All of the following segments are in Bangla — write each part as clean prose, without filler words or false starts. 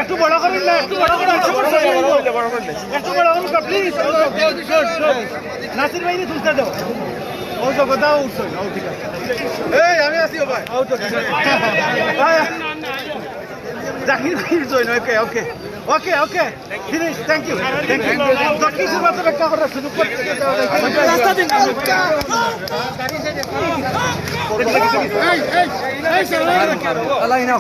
একটু বড় করুন না, একটু বড় করুন, একটু বড় করুন প্লিজ। নাসির ভাই তুলতে দাও। ও তো কথা উঠছো না, ঠিক আছে। এই আমি আসি ভাই। ও তো ঠিক আছে। জাকির ভাই join. Okay okay okay okay finish. Thank you thank you. দক্ষিণ সুবাত ব্যাখ্যা করার সুযোগ করতে রাস্তা দিন। আলাই নাও।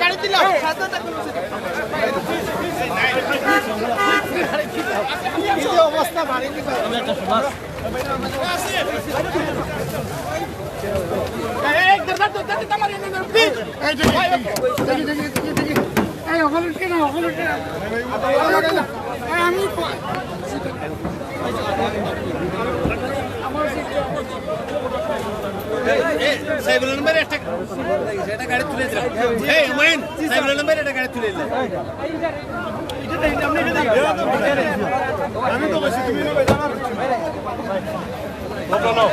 গাড়ি দিল অবস্থা ভারী আমি সাইবুল নম্বর একটা গাড়ি তুলে দিলাম। এই হুমায়ুন সাইবুল নম্বর একটা গাড়ি তুলে দিলাম। আমি তো বসে তুমি নেবে জানা বলো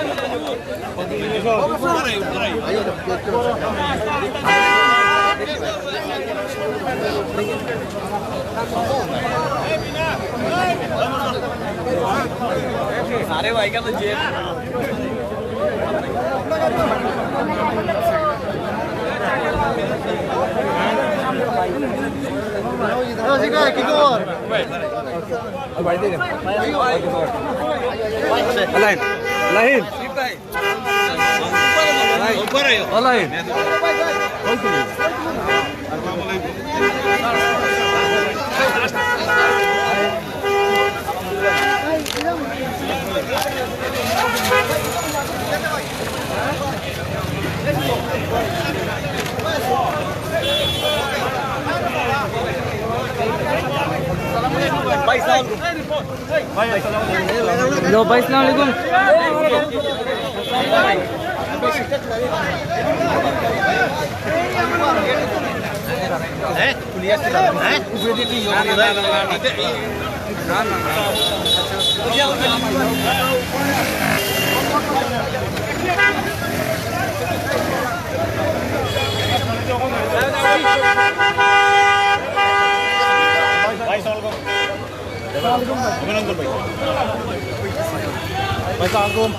अरे भाई का तो जेब लो भाई अस्सलाम वालेकुम। अभिनंदन भाई Assalamualaikum.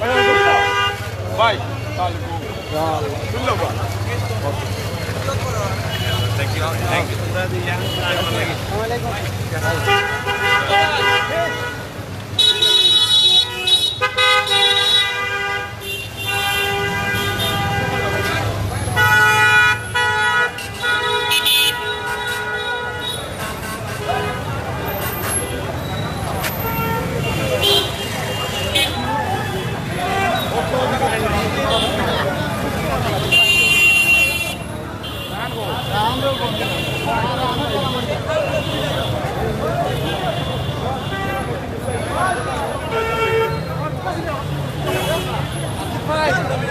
Bye. Thank you. Thank you. Bye.